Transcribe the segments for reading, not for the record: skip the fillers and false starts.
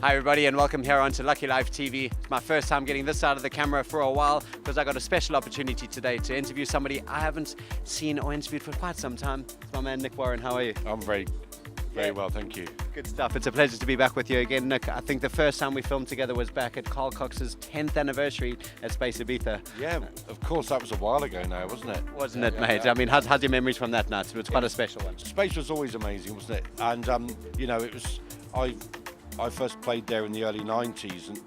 Hi everybody and welcome here onto Lucky Life TV. It's my first time getting this side of the camera for a while because I got a special opportunity today to interview somebody I haven't seen or interviewed for quite some time. It's my man Nick Warren. How are you? I'm very well, thank you. Good stuff. It's a pleasure to be back with you again, Nick. I think the first time we filmed together was back at Carl Cox's 10th anniversary at Space Ibiza. Yeah, of course, that was a while ago now, wasn't it? Wasn't it, mate? I mean, how's your memories from that night? It was quite a special one. Space was always amazing, wasn't it? And, you know, it was... I first played there in the early 90s, and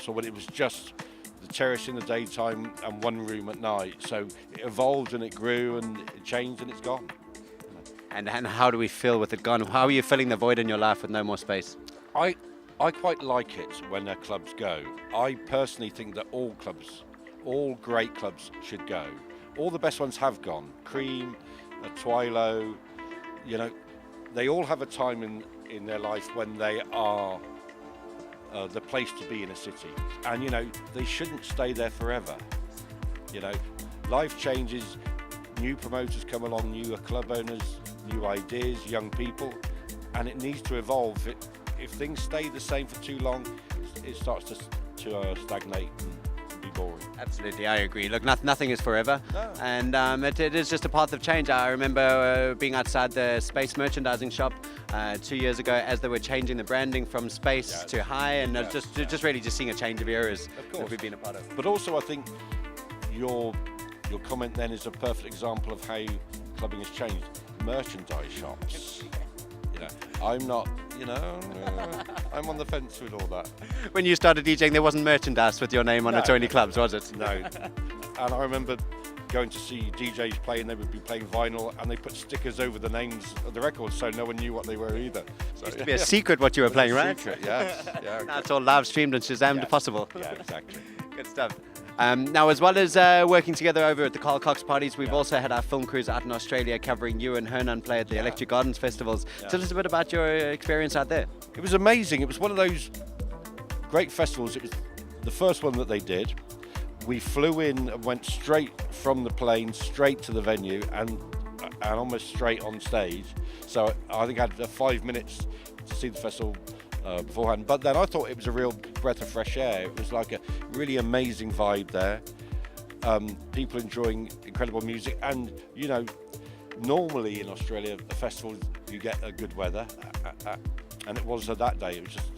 so when it was just the terrace in the daytime and one room at night. So it evolved and it grew and it changed and it's gone. And how do we feel with it gone? How are you filling the void in your life with no more space? I quite like it when their clubs go. I personally think that all great clubs should go. All the best ones have gone. Cream, Twilo, you know, they all have a time in their life when they are the place to be in a city, and you know they shouldn't stay there forever. You know, life changes, new promoters come along, new club owners, new ideas, young people, and it needs to evolve. If things stay the same for too long, it starts to stagnate and be boring. Absolutely, I agree. Look, nothing is forever, No. and it is just a path of change. I remember being outside the Space merchandising shop 2 years ago as they were changing the branding from Space to High, and just really seeing a change of eras that we've been a part of. But also, I think your comment then is a perfect example of how clubbing has changed. Merchandise shops. You know, I'm not. You know, I'm on the fence with all that. When you started DJing, there wasn't merchandise with your name on it or any clubs, was it? No. And I remember going to see DJs play, and they would be playing vinyl, and they put stickers over the names of the records, so no one knew what they were either. So, It used to be a secret what you were playing, right? Secret, yes. Yeah. Now it's all live streamed and Shazammed possible. Yeah, exactly. Good stuff. Now, as well as working together over at the Carl Cox parties, we've also had our film crews out in Australia covering you and Hernan play at the Electric Gardens festivals. Tell us a bit about your experience out there. It was amazing. It was one of those great festivals. It was the first one that they did. We flew in and went straight from the plane straight to the venue and almost straight on stage. So I think I had 5 minutes to see the festival beforehand. But then I thought it was a real breath of fresh air. It was like a really amazing vibe there. People enjoying incredible music. And, you know, normally in Australia, the festivals, you get a good weather. And it was that day. It was just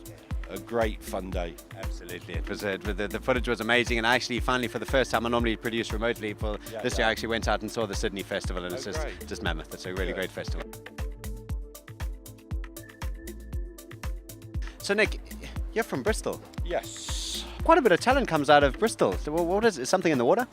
a great fun day. Absolutely. It was the footage was amazing, and I actually finally for the first time, I normally produce remotely for this year, I actually went out and saw the Sydney Festival, and it's just mammoth. It's a really great festival. So Nick, you're from Bristol. Yes. Quite a bit of talent comes out of Bristol. So what is something in the water?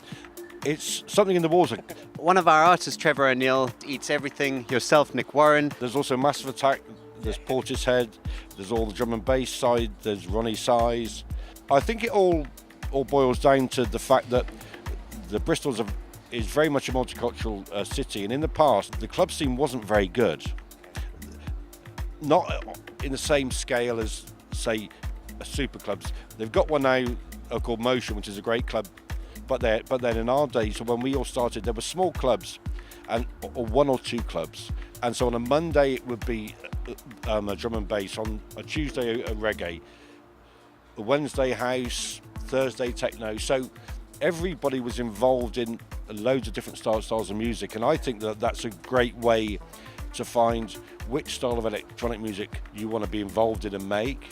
It's something in the water. One of our artists, Trevor O'Neill, eats everything. Yourself, Nick Warren. There's also Massive Attack. There's Portishead, there's all the drum and bass side, there's Ronnie Size. I think it all boils down to the fact that the Bristol is very much a multicultural city, and in the past the club scene wasn't very good. Not in the same scale as, say, super clubs. They've got one now called Motion, which is a great club, but then in our days, when we all started, there were small clubs, or one or two clubs, and so on a Monday it would be a drum and bass, on a Tuesday a reggae, a Wednesday house, Thursday techno. So everybody was involved in loads of different styles of music, and I think that that's a great way to find which style of electronic music you want to be involved in and make,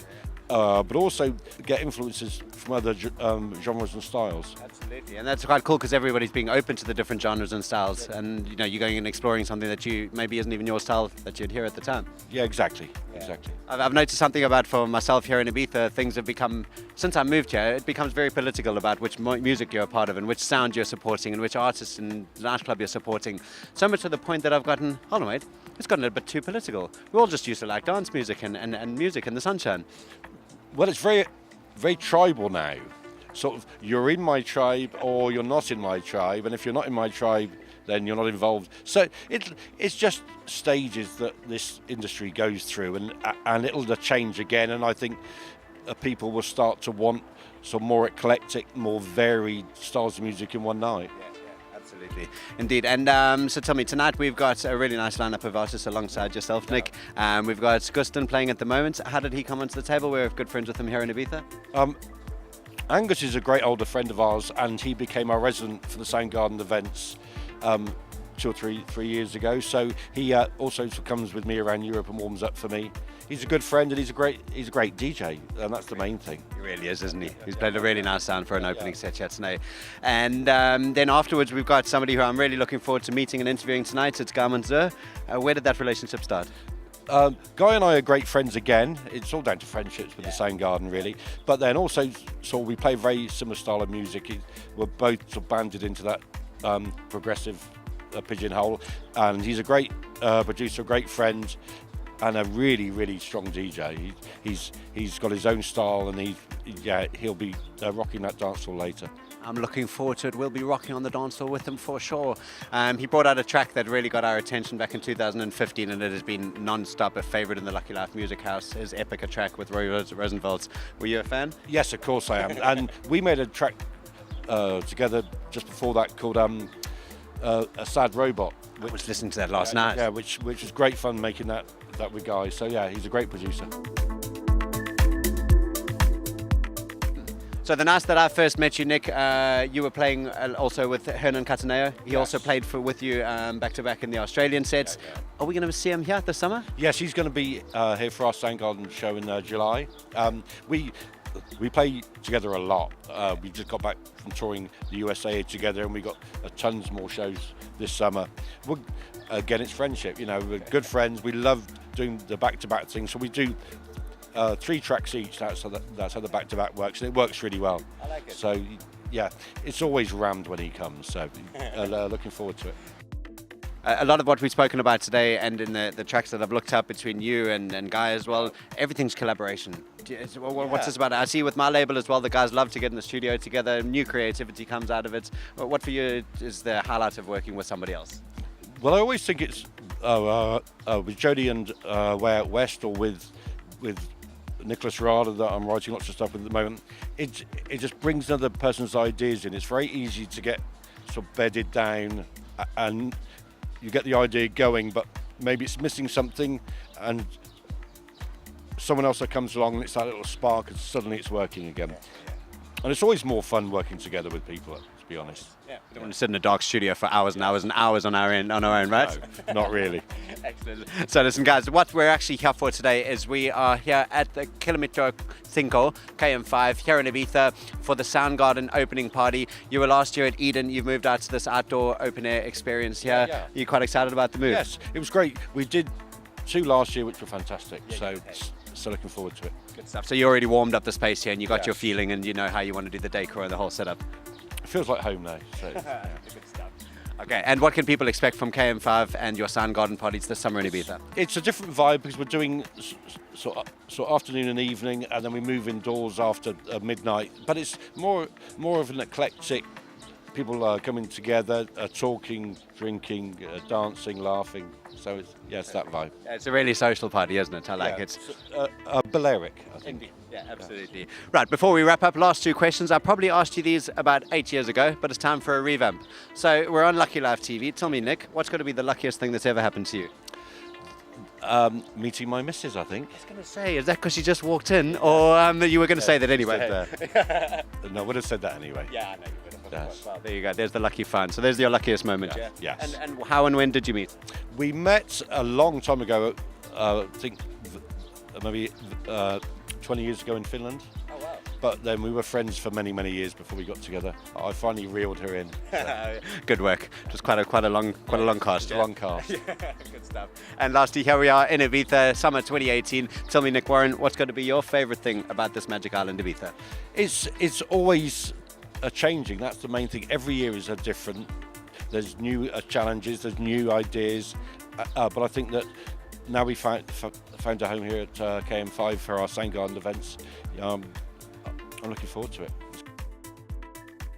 but also get influences from other genres and styles. Absolutely, and that's quite cool because everybody's being open to the different genres and styles, and you know, you're going and exploring something that you maybe isn't even your style that you'd hear at the time. Yeah, exactly. I've noticed something about for myself here in Ibiza, things have become, since I moved here, it becomes very political about which music you're a part of and which sound you're supporting and which artists and nightclub you're supporting. So much to the point that I've gotten, hold on wait, it's gotten a bit too political. We all just used to like dance music and music in the sunshine. Well, it's very, very tribal now. Sort of, you're in my tribe or you're not in my tribe, and if you're not in my tribe, then you're not involved. So it's just stages that this industry goes through, and it'll change again. And I think people will start to want some more eclectic, more varied styles of music in one night. Yeah, Absolutely, indeed. And so tell me, tonight we've got a really nice lineup of artists alongside yourself, Nick. We've got Gustin playing at the moment. How did he come onto the table? We're good friends with him here in Ibiza. Angus is a great older friend of ours, and he became our resident for the Soundgarden events 2 or 3 years ago. So he also comes with me around Europe and warms up for me. He's a good friend, and he's a great DJ, and that's the main thing. He really is, isn't he? He's played a really nice sound for an opening set here tonight. And then afterwards, we've got somebody who I'm really looking forward to meeting and interviewing tonight. It's Garmin Zur. Where did that relationship start? Guy and I are great friends again. It's all down to friendships with the Soundgarden, really. But then also, so we play very similar style of music. We're both sort of banded into that progressive pigeonhole. And he's a great producer, a great friend, and a really strong DJ. He's got his own style, and he'll be rocking that dance floor later. I'm looking forward to it. We'll be rocking on the dance floor with him for sure. He brought out a track that really got our attention back in 2015, and it has been non-stop a favourite in the Lucky Life Music House. His Epica track with Roy Rosenwald. Were you a fan? Yes, of course I am. And we made a track together just before that called A Sad Robot. I was listening to that last night. Yeah, which was great fun making that with Guy. So yeah, he's a great producer. So the night that I first met you, Nick, you were playing also with Hernan Cattaneo. He also played with you back to back in the Australian sets. Yeah. Are we going to see him here this summer? Yes, he's going to be here for our Soundgarden show in July. We play together a lot. We just got back from touring the USA together, and we got tons more shows this summer. Again, it's friendship. We're good friends. We love doing the back-to-back thing. So we do 3 tracks each. That's how the back-to-back works, and it works really well. I like it. So yeah, it's always rammed when he comes. So looking forward to it. A lot of what we've spoken about today, and in the tracks that I've looked up between you and Guy as well, everything's collaboration. What's this about? I see with my label as well, the guys love to get in the studio together, new creativity comes out of it. What for you is the highlight of working with somebody else? Well, I always think it's with Jody and Way Out West, or with Nicholas Rada, that I'm writing lots of stuff with at the moment. It just brings another person's ideas in. It's very easy to get sort of bedded down, and you get the idea going, but maybe it's missing something, and someone else that comes along, and it's that little spark, and suddenly it's working again. And it's always more fun working together with people, to be honest. Yeah, we don't want to sit in a dark studio for hours and hours and hours on our own, right? No, not really. Excellent. So listen, guys, what we're actually here for today is we are here at the Kilometro 5 KM5 here in Ibiza for the Soundgarden opening party. You were last year at Eden. You've moved out to this outdoor open air experience here. Yeah. You're quite excited about the move? Yes, it was great. We did 2 last year, which were fantastic. So looking forward to it. Good stuff. So you already warmed up the space here, and you got your feeling, and you know how you want to do the decor and the whole setup. It feels like home now. So, Good stuff. Okay, and what can people expect from KM5 and your Soundgarden parties this summer in Ibiza? it's a different vibe because we're doing sort of afternoon and evening, and then we move indoors after midnight. But it's more of an eclectic. People coming together, talking, drinking, dancing, laughing. So it's that vibe. It's a really social party, isn't it? I like it. Balearic, I think. Indeed. Yeah, absolutely. Right, before we wrap up, last 2 questions. I probably asked you these about 8 years ago, but it's time for a revamp. So we're on Lucky Life TV. Tell me, Nick, what's going to be the luckiest thing that's ever happened to you? Meeting my missus, I think. I was going to say, is that because you just walked in, or you were going to say that anyway? No, I would have said that anyway. Yeah, I know you would have. Yes. Well, there you go. There's the lucky find. So there's your luckiest moment. Yeah. Yes. And how and when did you meet? We met a long time ago, I think maybe 20 years ago in Finland. Oh, wow. But then we were friends for many years before we got together. I finally reeled her in. So. Good work. Just quite a long cast. Long cast. Good stuff. And lastly, here we are in Ibiza, summer 2018. Tell me, Nick Warren, what's going to be your favourite thing about this magic island, Ibiza? It's always changing. That's the main thing. Every year is different. There's new challenges. There's new ideas. But I think that now we found a home here at KM5 for our Soundgarden events. I'm looking forward to it.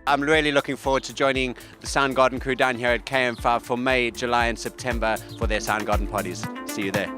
I'm really looking forward to joining the Soundgarden crew down here at KM5 for May, July and September for their Soundgarden parties. See you there.